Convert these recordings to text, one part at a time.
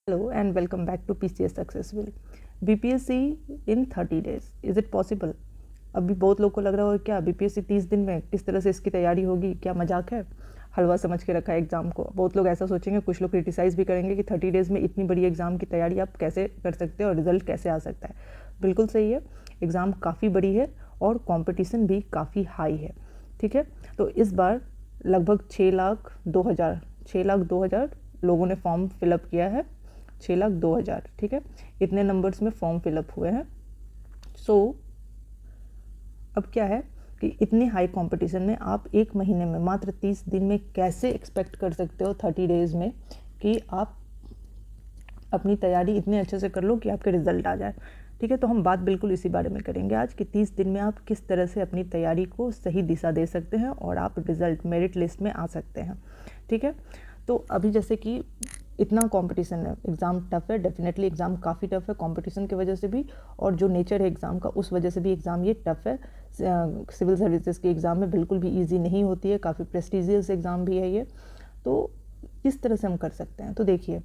Hello and welcome back to PCS Successful. BPSC in 30 days. Is it possible? अभी बहुत लोग को लग रहा होगा क्या BPSC 30 दिन में किस तरह से इसकी तैयारी होगी, क्या मजाक है, हलवा समझ के रखा है एग्ज़ाम को। बहुत लोग ऐसा सोचेंगे, कुछ लोग क्रिटिसाइज़ भी करेंगे कि 30 डेज़ में इतनी बड़ी एग्ज़ाम की तैयारी आप कैसे कर सकते हो और रिज़ल्ट कैसे आ सकता है। बिल्कुल सही है, एग्ज़ाम काफ़ी बड़ी है और कॉम्पिटिशन भी काफ़ी हाई है। ठीक है, तो इस बार लगभग 6,02,000 लोगों ने फॉर्म फिलअप किया है। 6,02,000, ठीक है, इतने नंबर्स में फॉर्म फिलअप हुए हैं। अब क्या है कि इतनी हाई कंपटीशन में आप एक महीने में मात्र 30 दिन में कैसे एक्सपेक्ट कर सकते हो 30 डेज़ में कि आप अपनी तैयारी इतने अच्छे से कर लो कि आपके रिज़ल्ट आ जाए। ठीक है, तो हम बात बिल्कुल इसी बारे में करेंगे आज कि 30 दिन में आप किस तरह से अपनी तैयारी को सही दिशा दे सकते हैं और आप रिज़ल्ट मेरिट लिस्ट में आ सकते हैं। ठीक है, तो अभी जैसे कि इतना कंपटीशन है, एग्ज़ाम टफ़ है, डेफिनेटली एग्ज़ाम काफ़ी टफ़ है कंपटीशन की वजह से भी, और जो नेचर है एग्ज़ाम का उस वजह से भी एग्ज़ाम ये टफ़ है। सिविल सर्विसेज के एग्ज़ाम में बिल्कुल भी इजी नहीं होती है, काफ़ी प्रेस्टिजियस एग्ज़ाम भी है ये। तो किस तरह से हम कर सकते हैं, तो देखिए,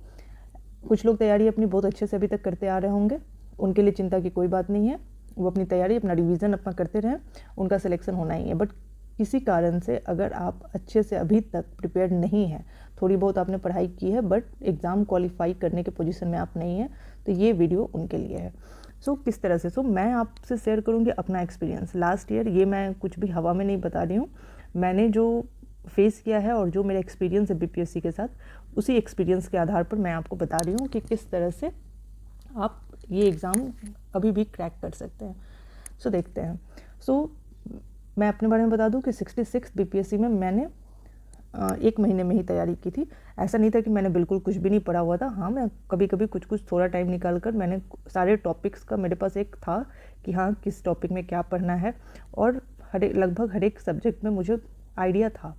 कुछ लोग तैयारी अपनी बहुत अच्छे से अभी तक करते आ रहे होंगे, उनके लिए चिंता की कोई बात नहीं है, वो अपनी तैयारी अपना रिवीजन अपना करते रहें, उनका सिलेक्शन होना ही है। बट किसी कारण से अगर आप अच्छे से अभी तक प्रिपेयर्ड नहीं हैं, थोड़ी बहुत आपने पढ़ाई की है बट एग्ज़ाम क्वालिफाई करने के पोजीशन में आप नहीं हैं, तो ये वीडियो उनके लिए है। किस तरह से मैं आपसे शेयर करूँगी अपना एक्सपीरियंस लास्ट ईयर। ये मैं कुछ भी हवा में नहीं बता रही हूँ, मैंने जो फेस किया है और जो मेरा एक्सपीरियंस है बीपीएससी के साथ, उसी एक्सपीरियंस के आधार पर मैं आपको बता रही हूँ कि किस तरह से आप ये एग्ज़ाम अभी भी क्रैक कर सकते हैं। देखते हैं। मैं अपने बारे में बता दूं कि 66 बीपीएससी में मैंने एक महीने में ही तैयारी की थी। ऐसा नहीं था कि मैंने बिल्कुल कुछ भी नहीं पढ़ा हुआ था। हाँ, मैं कभी कभी कुछ थोड़ा टाइम निकाल कर मैंने सारे टॉपिक्स का मेरे पास एक था कि हाँ किस टॉपिक में क्या पढ़ना है, और लगभग हर एक सब्जेक्ट में मुझे आइडिया था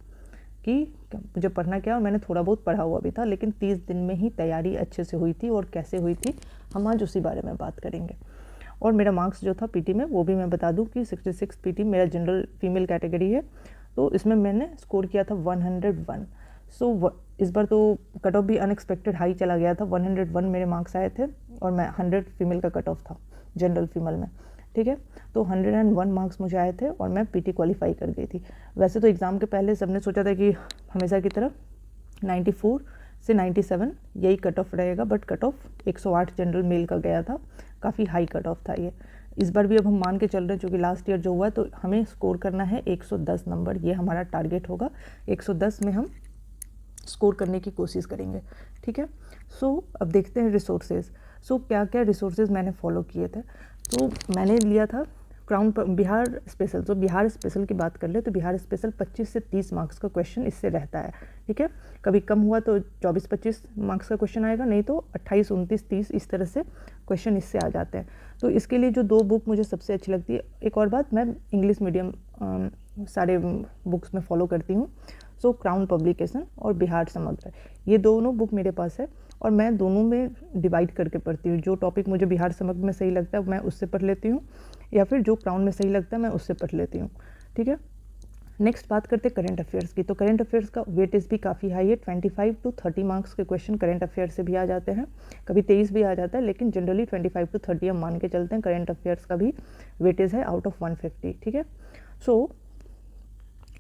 कि मुझे पढ़ना क्या, और मैंने थोड़ा बहुत पढ़ा हुआ भी था। लेकिन 30 दिन में ही तैयारी अच्छे से हुई थी, और कैसे हुई थी हम आज उसी बारे में बात करेंगे। और मेरा मार्क्स जो था पीटी में, वो भी मैं बता दूं कि 66 पीटी मेरा जनरल फीमेल कैटेगरी है, तो इसमें मैंने स्कोर किया था 101। इस बार तो कट ऑफ भी अनएक्सपेक्टेड हाई चला गया था, 101 मेरे मार्क्स आए थे, और मैं 100 फीमेल का कट ऑफ था जनरल फीमेल में। ठीक है, तो 101 मार्क्स मुझे आए थे और मैं पीटी क्वालिफाई कर गई थी। वैसे तो एग्ज़ाम के पहले सबने सोचा था कि हमेशा की तरह 94 से 97 यही कट ऑफ रहेगा, but cut off 108 general mail का गया था, काफ़ी हाई कट ऑफ था ये। इस बार भी अब हम मान के चल रहे हैं, चूँकि लास्ट ईयर जो हुआ है, तो हमें स्कोर करना है 110 नंबर, ये हमारा टारगेट होगा। 110 में हम स्कोर करने की कोशिश करेंगे। ठीक है, अब देखते हैं रिसोर्सेज। क्या क्या रिसोर्सेज मैंने फॉलो किए थे। मैंने लिया था crown Bihar special. Bihar special की बात कर ले तो बिहार स्पेशल 25 से 30 मार्क्स का क्वेश्चन इससे रहता है। ठीक है, कभी कम हुआ तो 24-25 मार्क्स का क्वेश्चन आएगा, नहीं तो 28, 29, 30 इस तरह से क्वेश्चन इससे आ जाते हैं। तो इसके लिए जो 2 बुक मुझे सबसे अच्छी लगती है, एक और बात, मैं इंग्लिश मीडियम सारे बुक्स में फॉलो करती हूँ। क्राउन पब्लिकेशन और बिहार समग्र, ये दोनों बुक मेरे पास है, और मैं दोनों में डिवाइड करके पढ़ती हूँ। जो टॉपिक मुझे बिहार समग्र में सही लगता है मैं उससे पढ़ लेती हूँ, या फिर जो क्राउन में सही लगता है मैं उससे पढ़ लेती हूँ। ठीक है, नेक्स्ट बात करते हैं करंट अफेयर्स की। तो करंट अफेयर्स का वेटेज भी काफ़ी हाई है, 25 to 30 मार्क्स के क्वेश्चन करंट अफेयर्स से भी आ जाते हैं, कभी 23 भी आ जाता है, लेकिन जनरली 25 to 30 हम मान के चलते हैं। करंट अफेयर्स का भी वेटेज है आउट ऑफ 150। ठीक है,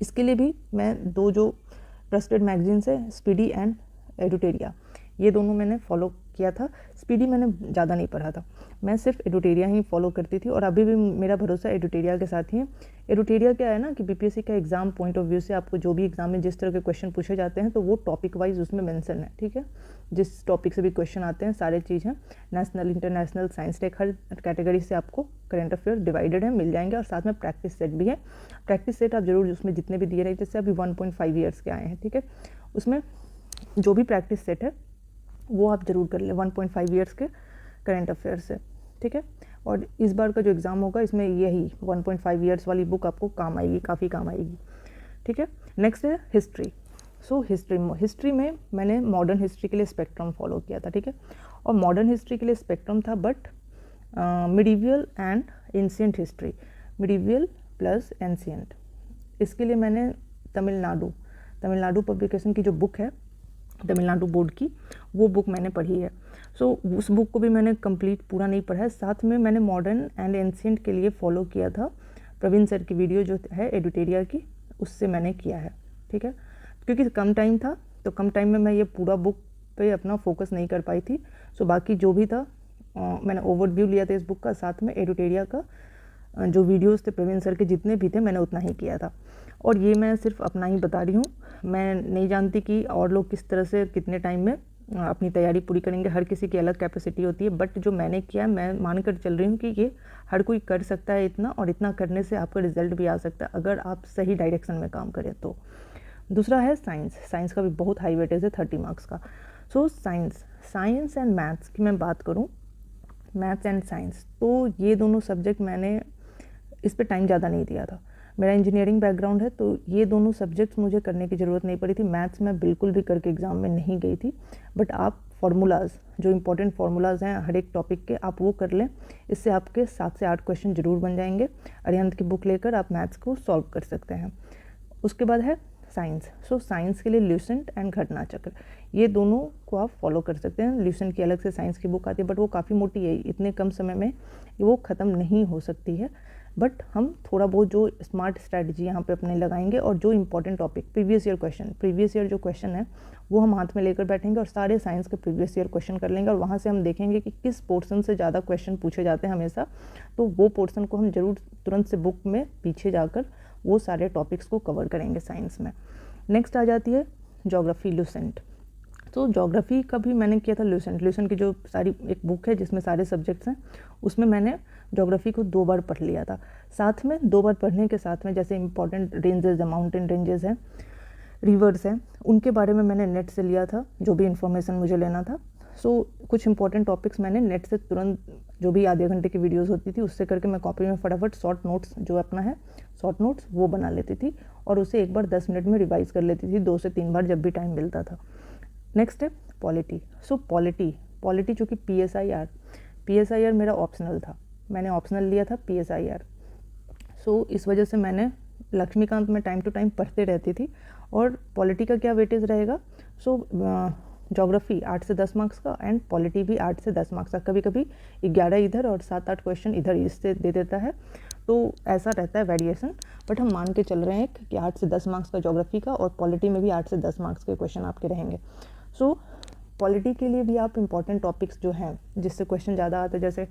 इसके लिए भी मैं 2 जो ट्रस्टेड मैगजीन्स है, स्पीडी एंड एडुटेरिया, ये दोनों मैंने फॉलो किया था। स्पीडी मैंने ज़्यादा नहीं पढ़ा था, मैं सिर्फ एडुटेरिया ही फॉलो करती थी, और अभी भी मेरा भरोसा एडुटेरिया के साथ ही है। एडुटेरिया क्या है ना कि बीपीएससी का एग्ज़ाम पॉइंट ऑफ व्यू से आपको जो भी एग्ज़ाम में जिस तरह के क्वेश्चन पूछे जाते हैं, तो वो टॉपिक वाइज उसमें मेंशन है। ठीक है, जिस टॉपिक से भी क्वेश्चन आते हैं सारे चीज़ हैं, नेशनल, इंटरनेशनल, साइंस टेक, हर कैटेगरी से आपको करंट अफेयर डिवाइडेड है, मिल जाएंगे, और साथ में प्रैक्टिस सेट भी है। प्रैक्टिस सेट आप जरूर उसमें जितने भी दिए रहे, जैसे अभी 1.5 ईयर्स के आए हैं, ठीक है, उसमें जो भी प्रैक्टिस सेट है वो आप ज़रूर कर लें 1.5 ईयर्स के करंट अफेयर्स से। ठीक है, और इस बार का जो एग्ज़ाम होगा इसमें यही 1.5 ईयर्स वाली बुक आपको काम आएगी, काफ़ी काम आएगी। ठीक है, नेक्स्ट है हिस्ट्री। हिस्ट्री में मैंने मॉडर्न हिस्ट्री के लिए स्पेक्ट्रम फॉलो किया था। ठीक है, और मॉडर्न हिस्ट्री के लिए स्पेक्ट्रम था, but medieval and ancient history, medieval plus ancient, इसके लिए मैंने तमिलनाडु पब्लिकेशन की जो बुक है तमिलनाडु बोर्ड की, वो बुक मैंने पढ़ी है। सो उस बुक को भी मैंने कंप्लीट पूरा नहीं पढ़ा है। साथ में मैंने मॉडर्न एंड एंशिएंट के लिए फॉलो किया था प्रवीण सर की वीडियो जो है एडुटेरिया की, उससे मैंने किया है। ठीक है, क्योंकि कम टाइम था तो कम टाइम में मैं ये पूरा बुक पे अपना फोकस नहीं कर पाई थी। सो बाकी जो भी था मैंने ओवरव्यू लिया था इस बुक का, साथ में एडुटेरिया का जो वीडियोस थे प्रवीण सर के जितने भी थे मैंने उतना ही किया था। और ये मैं सिर्फ अपना ही बता रही हूँ, मैं नहीं जानती कि और लोग किस तरह से कितने टाइम में अपनी तैयारी पूरी करेंगे। हर किसी की अलग कैपेसिटी होती है, बट जो मैंने किया मैं मान कर चल रही हूँ कि ये हर कोई कर सकता है इतना, और इतना करने से आपका रिजल्ट भी आ सकता है अगर आप सही डायरेक्शन में काम करें तो। दूसरा है साइंस। साइंस का भी बहुत हाई वेटेज है 30 मार्क्स का। सो साइंस एंड मैथ्स की मैं बात करूँ, मैथ्स एंड साइंस, तो ये दोनों सब्जेक्ट मैंने इस पर टाइम ज़्यादा नहीं दिया था। मेरा इंजीनियरिंग बैकग्राउंड है तो ये दोनों सब्जेक्ट्स मुझे करने की ज़रूरत नहीं पड़ी थी। मैथ्स मैं बिल्कुल भी करके एग्ज़ाम में नहीं गई थी, बट आप फार्मूलाज, जो इंपॉर्टेंट फार्मूलाज हैं हर एक टॉपिक के, आप वो कर लें। इससे आपके 7 से 8 क्वेश्चन ज़रूर बन जाएंगे। अरिहंत की बुक लेकर आप मैथ्स को सॉल्व कर सकते हैं। उसके बाद है साइंस। सो साइंस के लिए ल्यूसेंट एंड घटना चक्र, ये दोनों को आप फॉलो कर सकते हैं। ल्यूसेंट की अलग से साइंस की बुक आती है, बट वो काफ़ी मोटी है, इतने कम समय में वो ख़त्म नहीं हो सकती है। बट हम थोड़ा बहुत जो स्मार्ट स्ट्रैटेजी यहाँ पे अपने लगाएंगे, और जो इंपॉर्टेंट टॉपिक प्रीवियस ईयर जो क्वेश्चन है वो हम हाथ में लेकर बैठेंगे और सारे साइंस के प्रीवियस ईयर क्वेश्चन कर लेंगे, और वहाँ से हम देखेंगे कि किस पोर्शन से ज़्यादा क्वेश्चन पूछे जाते हैं हमेशा, तो वो पोर्शन को हम जरूर तुरंत से बुक में पीछे जाकर वो सारे टॉपिक्स को कवर करेंगे साइंस में। नेक्स्ट आ जाती है ज्योग्राफी, ल्यूसेंट। तो ज्योग्राफी का भी मैंने किया था ल्यूसेंट की जो सारी एक बुक है जिसमें सारे सब्जेक्ट्स हैं, उसमें मैंने ज्योग्राफी को 2 बार पढ़ लिया था। साथ में 2 बार पढ़ने के साथ में जैसे इंपॉर्टेंट रेंजेस है, माउंटेन रेंजेस हैं, रिवर्स हैं, उनके बारे में मैंने नेट से लिया था जो भी इन्फॉर्मेशन मुझे लेना था। सो कुछ इंपॉर्टेंट टॉपिक्स मैंने नेट से तुरंत, जो भी आधे घंटे की वीडियोस होती थी उससे करके मैं कॉपी में फटाफट शॉर्ट नोट्स जो अपना है शॉर्ट नोट्स वो बना लेती थी, और उसे एक बार 10 मिनट में रिवाइज़ कर लेती थी 2 से 3 बार जब भी टाइम मिलता था। नेक्स्ट है पॉलिटी। सो पॉलिटी चूँकि PSIR मेरा ऑप्शनल था, मैंने ऑप्शनल लिया था PSIR। सो इस वजह से मैंने लक्ष्मीकांत में टाइम टू टाइम पढ़ते रहती थी। और पॉलिटी का क्या वेटेज रहेगा, सो ज्योग्राफी 8 से 10 मार्क्स का एंड पॉलिटी भी 8 से 10 मार्क्स का, कभी कभी 11 इधर और 7-8 क्वेश्चन इधर इससे दे देता है, तो ऐसा रहता है वेरिएशन। बट हम मान के चल रहे हैं कि 8 से 10 मार्क्स का ज्योग्राफी का, और पॉलिटी में भी 8 से 10 मार्क्स के क्वेश्चन आपके रहेंगे। सो पॉलिटी के लिए भी आप इंपॉर्टेंट टॉपिक्स जो हैं जिससे क्वेश्चन ज़्यादा आते हैं, जैसे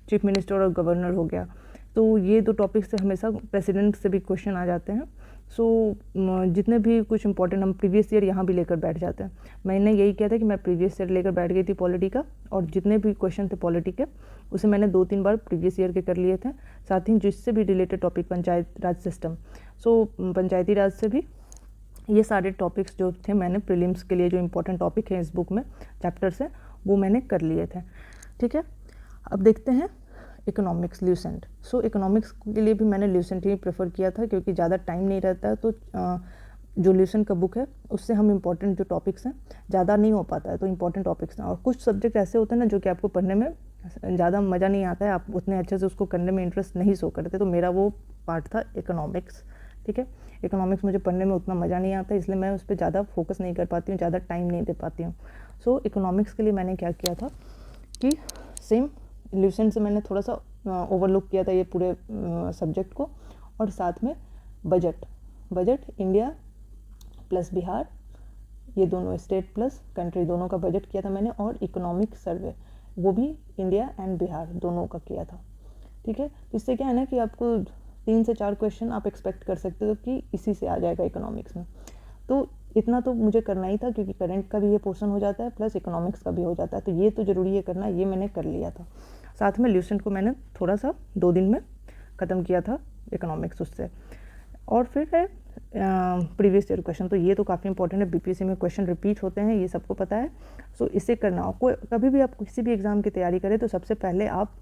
चीफ मिनिस्टर और गवर्नर हो गया, तो ये 2 टॉपिक्स से हमेशा प्रेसिडेंट से भी क्वेश्चन आ जाते हैं। सो जितने भी कुछ इंपॉर्टेंट हम प्रीवियस ईयर यहाँ भी लेकर बैठ जाते हैं। मैंने यही किया था कि मैं प्रीवियस ईयर लेकर बैठ गई थी पॉलिटी का, और जितने भी क्वेश्चन थे पॉलिटी के उसे मैंने 2-3 बार प्रीवियस ईयर के कर लिए थे। साथ ही जिससे भी रिलेटेड टॉपिक पंचायत राज सिस्टम, सो पंचायती राज से भी ये सारे टॉपिक्स जो थे मैंने प्रीलिम्स के लिए जो इंपॉर्टेंट टॉपिक है इस बुक में चैप्टर से वो मैंने कर लिए थे। ठीक है, अब देखते हैं इकोनॉमिक्स, ल्यूसेंट। सो इकोनॉमिक्स के लिए भी मैंने ल्यूसेंट ही प्रेफर किया था, क्योंकि ज़्यादा टाइम नहीं रहता है, तो जो ल्यूसेंट का बुक है उससे हम इंपॉर्टेंट जो टॉपिक्स हैं ज़्यादा नहीं हो पाता है, तो इंपॉर्टेंट टॉपिक्स हैं। और कुछ सब्जेक्ट ऐसे होते हैं ना जो कि आपको पढ़ने में ज़्यादा मज़ा नहीं आता है, आप उतने अच्छे से उसको करने में इंटरेस्ट नहीं शो करते, तो मेरा वो पार्ट था इकोनॉमिक्स। ठीक है, इकोनॉमिक्स मुझे पढ़ने में उतना मज़ा नहीं आता, इसलिए मैं उस पर ज़्यादा फोकस नहीं कर पाती हूँ, ज़्यादा टाइम नहीं दे पाती हूँ। सो इकोनॉमिक्स के लिए मैंने क्या किया था कि सेम ल्यूसेंट से मैंने थोड़ा सा ओवरलुक किया था ये पूरे सब्जेक्ट को, और साथ में बजट इंडिया प्लस बिहार, ये दोनों स्टेट प्लस कंट्री दोनों का बजट किया था मैंने, और इकोनॉमिक सर्वे वो भी इंडिया एंड बिहार दोनों का किया था। ठीक है, इससे क्या है ना कि आपको 3 से 4 क्वेश्चन आप एक्सपेक्ट कर सकते हो कि इसी से आ जाएगा इकोनॉमिक्स में, तो इतना तो मुझे करना ही था, क्योंकि करंट का भी ये पोर्शन हो जाता है प्लस इकोनॉमिक्स का भी हो जाता है, तो ये तो ज़रूरी है करना, ये मैंने कर लिया था। साथ में ल्यूसेंट को मैंने थोड़ा सा 2 दिन में ख़त्म किया था इकोनॉमिक्स उससे। और फिर है प्रीवियस ईयर क्वेश्चन, तो ये तो काफ़ी इंपॉर्टेंट है, बीपीएससी में क्वेश्चन रिपीट होते हैं, ये सबको पता है। सो इसे करना हो, कोई कभी भी आप किसी भी एग्ज़ाम की तैयारी करें तो सबसे पहले आप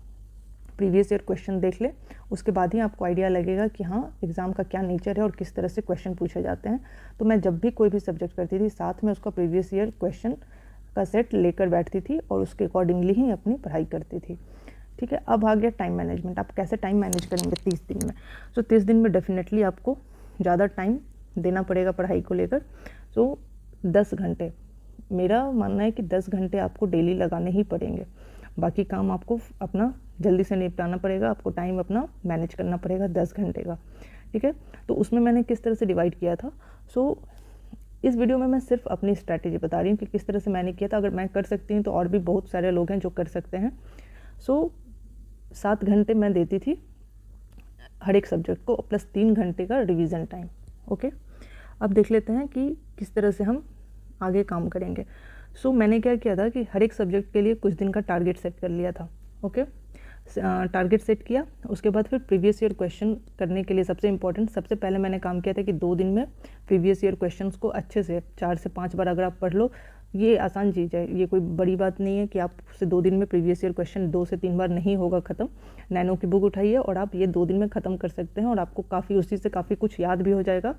प्रीवियस ईयर क्वेश्चन देख लें, उसके बाद ही आपको आइडिया लगेगा कि हाँ एग्ज़ाम का क्या नेचर है और किस तरह से क्वेश्चन पूछे जाते हैं। तो मैं जब भी कोई भी सब्जेक्ट करती थी साथ में उसका प्रीवियस ईयर क्वेश्चन का सेट लेकर बैठती थी और उसके अकॉर्डिंगली ही अपनी पढ़ाई करती थी। ठीक है, अब आ गया टाइम मैनेजमेंट। आप कैसे टाइम मैनेज करेंगे 30 दिन में? सो 30 दिन में डेफिनेटली आपको ज़्यादा टाइम देना पड़ेगा पढ़ाई को लेकर। सो 10 घंटे मेरा मानना है कि 10 घंटे आपको डेली लगाने ही पड़ेंगे। बाकी काम आपको अपना जल्दी से निपटाना पड़ेगा, आपको टाइम अपना मैनेज करना पड़ेगा 10 घंटे का, ठीक है। तो उसमें मैंने किस तरह से डिवाइड किया था, इस वीडियो में मैं सिर्फ अपनी स्ट्रैटेजी बता रही हूँ कि किस तरह से मैंने किया था। अगर मैं कर सकती हूँ तो और भी बहुत सारे लोग हैं जो कर सकते हैं। 7 घंटे मैं देती थी हर एक सब्जेक्ट को, प्लस 3 घंटे का रिवीजन टाइम। ओके, अब देख लेते हैं कि किस तरह से हम आगे काम करेंगे। मैंने क्या किया था कि हर एक सब्जेक्ट के लिए कुछ दिन का टारगेट सेट कर लिया था। ओके, टारगेट सेट किया, उसके बाद फिर प्रीवियस ईयर क्वेश्चन करने के लिए सबसे इम्पोर्टेंट, सबसे पहले मैंने काम किया था कि 2 दिन में प्रीवियस ईयर क्वेश्चंस को अच्छे से 4 से 5 बार अगर आप पढ़ लो, ये आसान चीज़ है, ये कोई बड़ी बात नहीं है कि आपसे 2 दिन में प्रीवियस ईयर क्वेश्चन 2 से 3 बार नहीं होगा ख़त्म। नैनो की बुक उठाइए और आप ये 2 दिन में ख़त्म कर सकते हैं और आपको काफ़ी उसी से काफ़ी कुछ याद भी हो जाएगा,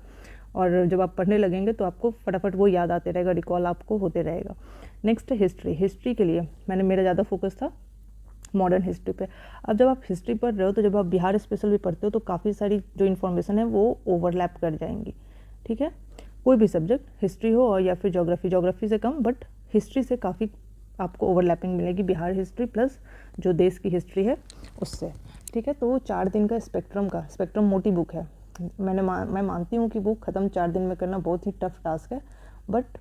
और जब आप पढ़ने लगेंगे तो आपको फटाफट वो याद आते रहेगा, रिकॉल आपको होते रहेगा। नेक्स्ट है हिस्ट्री के लिए मेरा ज़्यादा फोकस था मॉडर्न हिस्ट्री पे। अब जब आप हिस्ट्री पढ़ रहे हो तो जब आप बिहार स्पेशल भी पढ़ते हो तो काफ़ी सारी जो इन्फॉर्मेशन है वो ओवरलैप कर जाएंगी, ठीक है। कोई भी सब्जेक्ट, हिस्ट्री हो और या फिर जोग्राफी से कम, बट हिस्ट्री से काफ़ी आपको ओवरलैपिंग मिलेगी, बिहार हिस्ट्री प्लस जो देश की हिस्ट्री है उससे, ठीक है। तो वो 4 दिन का स्पेक्ट्रम मोटी बुक है। मैं मानती हूँ कि वो ख़त्म 4 दिन में करना बहुत ही टफ टास्क है, बट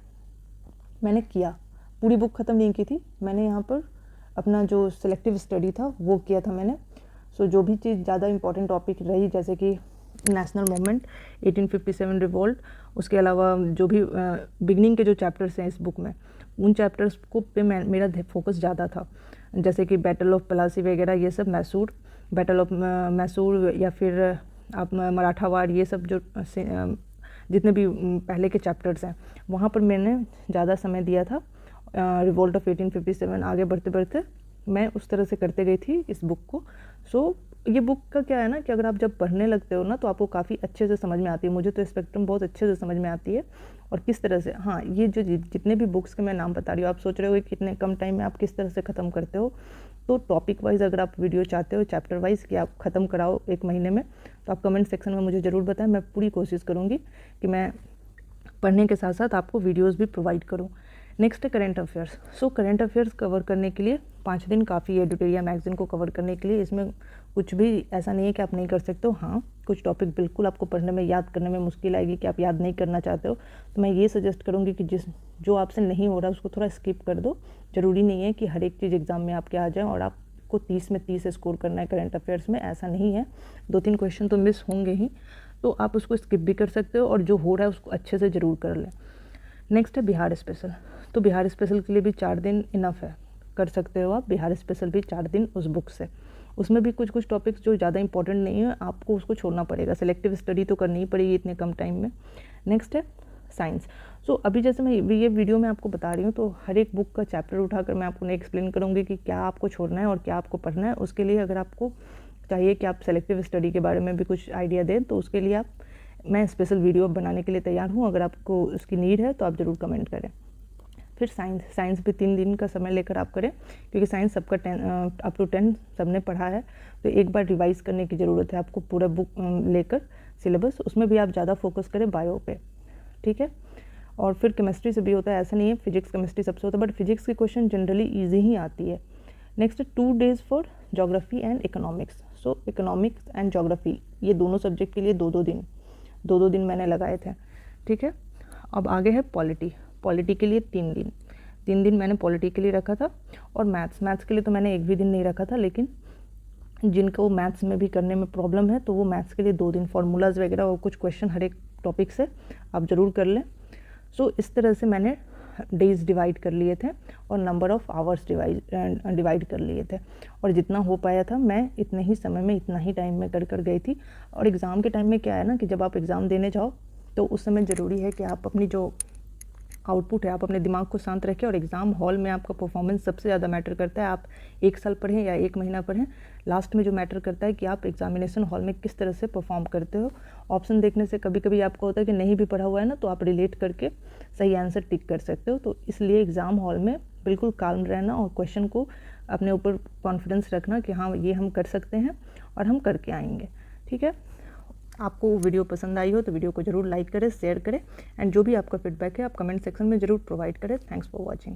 मैंने किया, पूरी बुक ख़त्म नहीं की थी मैंने, यहाँ पर अपना जो सिलेक्टिव स्टडी था वो किया था मैंने। जो भी चीज़ ज़्यादा इंपॉर्टेंट टॉपिक रही, जैसे कि नेशनल मूवमेंट, 1857 रिवोल्ट, उसके अलावा जो भी बिगनिंग के जो चैप्टर्स हैं इस बुक में, उन चैप्टर्स को पे मेरा फोकस ज़्यादा था, जैसे कि बैटल ऑफ प्लासी वगैरह, ये सब बैटल ऑफ मैसूर, या फिर आप मराठा वार, ये सब जो जितने भी पहले के चैप्टर्स हैं वहाँ पर मैंने ज़्यादा समय दिया था। रिवोल्ट ऑफ 1857 आगे बढ़ते बढ़ते मैं उस तरह से करते गई थी इस बुक को। ये बुक का क्या है ना कि अगर आप जब पढ़ने लगते हो ना तो आपको काफ़ी अच्छे से समझ में आती है। मुझे तो स्पेक्ट्रम बहुत अच्छे से समझ में आती है, और किस तरह से, हाँ, ये जो जितने भी बुक्स के मैं नाम बता रही हूँ, आप सोच रहे हो कि कितने कम टाइम में आप किस तरह से ख़त्म करते हो। तो टॉपिक वाइज अगर आप वीडियो चाहते हो, चैप्टर वाइज कि आप ख़त्म कराओ 1 महीने में, तो आप कमेंट सेक्शन में मुझे ज़रूर बताएं। मैं पूरी कोशिश करूँगी कि मैं पढ़ने के साथ साथ आपको वीडियोज़ भी प्रोवाइड करूँ। नेक्स्ट है current affairs. Current affairs cover करने के लिए 5 दिन काफ़ी है एडिटोरिया मैगजीन को कवर करने के लिए। इसमें कुछ भी ऐसा नहीं है कि आप नहीं कर सकते हो। हाँ, कुछ टॉपिक बिल्कुल आपको पढ़ने में, याद करने में मुश्किल आएगी कि आप याद नहीं करना चाहते हो, तो मैं ये सजेस्ट करूँगी कि जो आपसे नहीं हो रहा उसको थोड़ा स्किप कर दो। ज़रूरी नहीं है कि हर एक चीज़ एग्ज़ाम में आपके आ जाए और आपको 30 में 30 स्कोर करना है करंट अफेयर्स में, ऐसा नहीं है। 2-3 क्वेश्चन तो मिस होंगे ही, तो आप उसको स्किप भी कर सकते हो और जो हो रहा है उसको अच्छे से ज़रूर कर लें। नेक्स्ट है बिहार स्पेशल। बिहार स्पेशल के लिए भी 4 दिन इनफ है, कर सकते हो आप बिहार स्पेशल भी 4 दिन उस बुक से। उसमें भी कुछ टॉपिक्स जो ज़्यादा इंपॉर्टेंट नहीं है, आपको उसको छोड़ना पड़ेगा। सिलेक्टिव स्टडी तो करनी ही पड़ेगी इतने कम टाइम में। नेक्स्ट है साइंस। अभी जैसे मैं ये वीडियो में आपको बता रही हूँ, तो हर एक बुक का चैप्टर उठाकर मैं आपको एक्सप्लेन करूँगी कि क्या आपको छोड़ना है और क्या आपको पढ़ना है। उसके लिए अगर आपको चाहिए कि आप सेलेक्टिव स्टडी के बारे में भी कुछ आइडिया दें, तो उसके लिए मैं स्पेशल वीडियो बनाने के लिए तैयार हूँ। अगर आपको उसकी नीड है तो आप ज़रूर कमेंट करें। फिर साइंस भी 3 दिन का समय लेकर आप करें, क्योंकि साइंस सबका अप टू 10 सबने पढ़ा है, तो एक बार रिवाइज करने की ज़रूरत है आपको पूरा बुक लेकर सिलेबस। उसमें भी आप ज़्यादा फोकस करें बायो पे, ठीक है। और फिर केमिस्ट्री से भी होता है, ऐसा नहीं है फिजिक्स केमिस्ट्री सबसे होता है, बट फिजिक्स की क्वेश्चन जनरली ईजी ही आती है। Next 2 days for geography and economics. Economics and geography, ये दोनों सब्जेक्ट के लिए 2-2 दिन मैंने लगाए थे, ठीक है। अब आगे है पॉलिटी के लिए 3 दिन मैंने पॉलिटी के लिए रखा था। और मैथ्स के लिए तो मैंने एक भी दिन नहीं रखा था, लेकिन जिनको मैथ्स में भी करने में प्रॉब्लम है तो वो मैथ्स के लिए 2 दिन फॉर्मूलाज वगैरह और कुछ क्वेश्चन हर एक टॉपिक से आप ज़रूर कर लें। इस तरह से मैंने डेज डिवाइड कर लिए थे और नंबर ऑफ़ आवर्स डिवाइड कर लिए थे, और जितना हो पाया था मैं इतने ही समय में, इतना ही टाइम में कर गई थी। और एग्ज़ाम के टाइम में क्या है ना कि जब आप एग्ज़ाम देने जाओ तो उस समय ज़रूरी है कि आप अपनी जो आउटपुट है, आप अपने दिमाग को शांत रखें। और एग्ज़ाम हॉल में आपका परफॉर्मेंस सबसे ज़्यादा मैटर करता है। आप 1 साल पढ़ें या 1 महीना पढ़ें, लास्ट में जो मैटर करता है कि आप एग्जामिनेशन हॉल में किस तरह से परफॉर्म करते हो। ऑप्शन देखने से कभी कभी आपको होता है कि नहीं भी पढ़ा हुआ है ना, तो आप रिलेट करके सही आंसर टिक कर सकते हो। तो इसलिए एग्ज़ाम हॉल में बिल्कुल काल्म रहना और क्वेश्चन को अपने ऊपर कॉन्फिडेंस रखना कि हाँ, ये हम कर सकते हैं और हम करके आएंगे, ठीक है। आपको वीडियो पसंद आई हो तो वीडियो को ज़रूर लाइक करें, शेयर करें एंड जो भी आपका फीडबैक है आप कमेंट सेक्शन में ज़रूर प्रोवाइड करें। Thanks for watching.